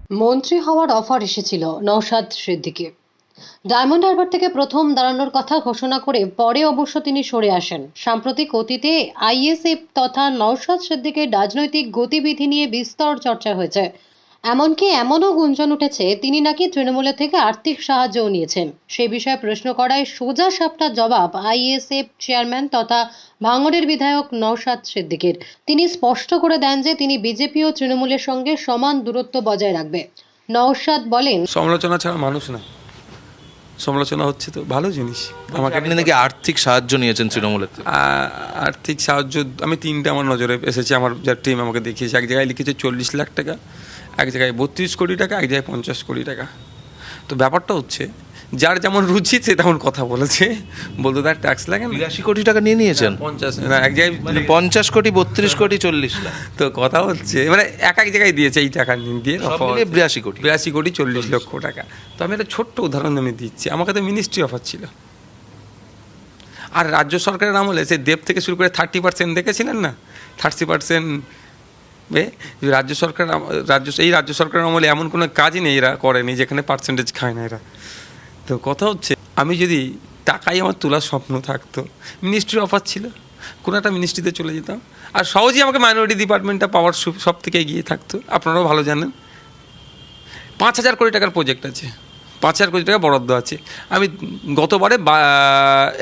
মন্ত্রী হওয়ার অফার এসেছিল নওশাদ সিদ্দিকীর। ডায়মন্ড হারবার থেকে প্রথম দাঁড়ানোর কথা ঘোষণা করে পরে অবশ্য তিনি সরে আসেন। সাম্প্রতিক অতীতে আইএসএফ তথা নওশাদ সিদ্দিকীর রাজনৈতিক গতিবিধি নিয়ে বিস্তর চর্চা হয়েছে। এমনকি এমনও গুঞ্জন উঠেছে তিনি নাকি তৃণমূলের থেকে আর্থিক সাহায্যও নিয়েছেন। সেই বিষয়ে প্রশ্ন করায় সোজা সাপটা জবাব আইএসএফ চেয়ারম্যান তথা ভাঙড়ের বিধায়ক নওশাদ সিদ্দিকীর। তিনি স্পষ্ট করে দেন যে তিনি বিজেপি ও তৃণমূলের সঙ্গে সমান দূরত্ব বজায় রাখবে। নওশাদ বলেন, সমালোচনা ছাড়া মানুষ না। সমালোচনা হচ্ছে তো ভালো জিনিস। আমাকে আপনি নাকি আর্থিক সাহায্য নিয়েছেন তৃণমূলের থেকে? আর্থিক সাহায্য আমি তিনটে আমার নজরে এসেছে, আমার যা টিম আমাকে দেখিয়েছে। এক জায়গায় লিখেছে 40 লাখ টাকা, এক জায়গায় 32 কোটি টাকা, এক জায়গায় 50 কোটি টাকা। তো ব্যাপারটা হচ্ছে যার যেমন রুচি সে তেমন কথা বলেছে। বলতে তার ট্যাক্স লাগে না। 82 কোটি টাকা নিয়ে নিয়েছেন? 50 না, এক জায়গায় 50 কোটি, 32 কোটি, 40 লাখ। তো কথা হচ্ছে মানে এক এক জায়গায় দিয়েছে এই টাকা দিয়ে 82 কোটি, 82 কোটি 40 লক্ষ টাকা। তো আমি একটা ছোট্ট উদাহরণ আমি দিচ্ছি। আমাকে তো মিনিস্ট্রি অফার ছিল, আর রাজ্য সরকারের আমলে সে দেব থেকে শুরু করে 30% দেখেছিলেন না, 30% রাজ্য সরকার রাজ্য সরকারের আমলে এমন কোনো কাজই নেই এরা করেনি যেখানে পার্সেন্টেজ খায় না এরা। তো কথা হচ্ছে আমি যদি টাকাই আমার তোলার স্বপ্ন থাকতো, মিনিস্ট্রি অফার ছিল, কোনো একটা মিনিস্ট্রিতে চলে যেতাম, আর সহজেই আমাকে মাইনরিটি ডিপার্টমেন্টটা পাওয়ার সব থেকে এগিয়ে থাকতো। আপনারাও ভালো জানেন 5,000 কোটি টাকার প্রজেক্ট আছে, 5,000 কোটি টাকা বরাদ্দ আছে। আমি গতবারে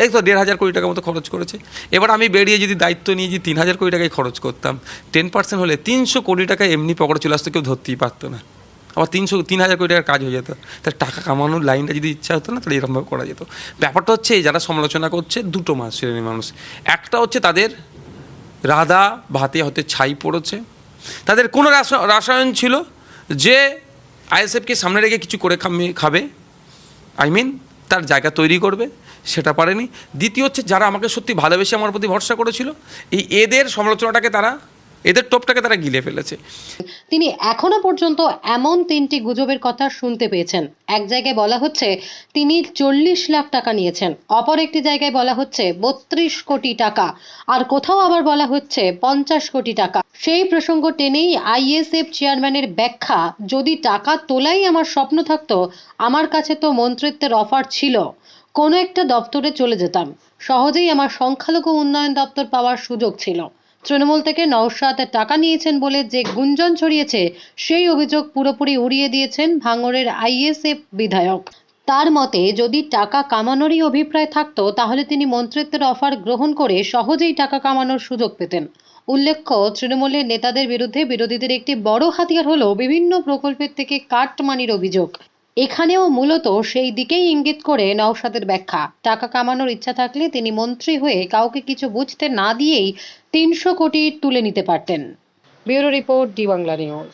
এই তো 1,500 কোটি টাকা মতো খরচ করেছে। এবার আমি বেরিয়ে যদি দায়িত্ব নিয়ে যদি 3,000 কোটি টাকায় খরচ করতাম, 10% হলে 300 কোটি টাকা এমনি পকেটে চলে আসতো, কেউ ধরতেই পারতো না। আবার 3,000 কোটি টাকার কাজ হয়ে যেত। তার টাকা কামানোর লাইনটা যদি ইচ্ছা হতো না, তাহলে এরকমভাবে করা যেত। ব্যাপারটা হচ্ছে যারা সমালোচনা করছে দুটো শ্রেণীর মানুষ। একটা হচ্ছে তাদের রাধা ভাতে হতে ছাই পড়েছে, তাদের কোনো রাসায়ন ছিল যে আইএসএফকে সামনে রেখে কিছু করে খাবে, তার জায়গা তৈরি করবে, সেটা পারেনি। দ্বিতীয় হচ্ছে যারা আমাকে সত্যি ভালোবেসে আমার প্রতি ভরসা করেছিল, এদের সমালোচনাটাকে এদের টোপটাকে তারা গিলে ফেলেছে। তিনি এখনো পর্যন্ত এমন 3টি গুজবের কথা শুনতে পেয়েছেন। এক জায়গায় বলা হচ্ছে তিনি 40 লাখ টাকা নিয়েছেন, অপর একটি জায়গায় বলা হচ্ছে 32 কোটি টাকা, আর কোথাও আবার বলা হচ্ছে 50 কোটি টাকা। সেই প্রসঙ্গ টেনেই আইএসএফ চেয়ারম্যানের ব্যাখ্যা, যদি টাকা তোলাই আমার স্বপ্ন থাকতো, আমার কাছে তো মন্ত্রিত্বের অফার ছিল, কোনো একটা দপ্তরে চলে যেতাম, সহজেই আমার সংখ্যালঘু উন্নয়ন দপ্তর পাওয়ার সুযোগ ছিল। তৃণমূল থেকে নওশাদ টাকা নিয়েছেন বলে যে গুঞ্জন ছড়িয়েছে, সেই অভিযোগ পুরোপুরি উড়িয়ে দিয়েছেন ভাঙড়ের আইএসএফ বিধায়ক। তার মতে যদি টাকা কামানোরই অভিপ্রায় থাকতো, তাহলে তিনি মন্ত্রিত্বের অফার গ্রহণ করে সহজেই টাকা কামানোর সুযোগ পেতেন। উল্লেখ্য, তৃণমূলের নেতাদের বিরুদ্ধে বিরোধীদের একটি বড় হাতিয়ার হলো বিভিন্ন প্রকল্পের থেকে কাটমানির অভিযোগ। এখানেও মূলত সেই দিকেই ইঙ্গিত করে নওশাদের ব্যাখ্যা, টাকা কামানোর ইচ্ছা থাকলে তিনি মন্ত্রী হয়ে কাউকে কিছু বুঝতে না দিয়েই 300 কোটি তুলে নিতে পারতেন। Bureau report, D Bangla news.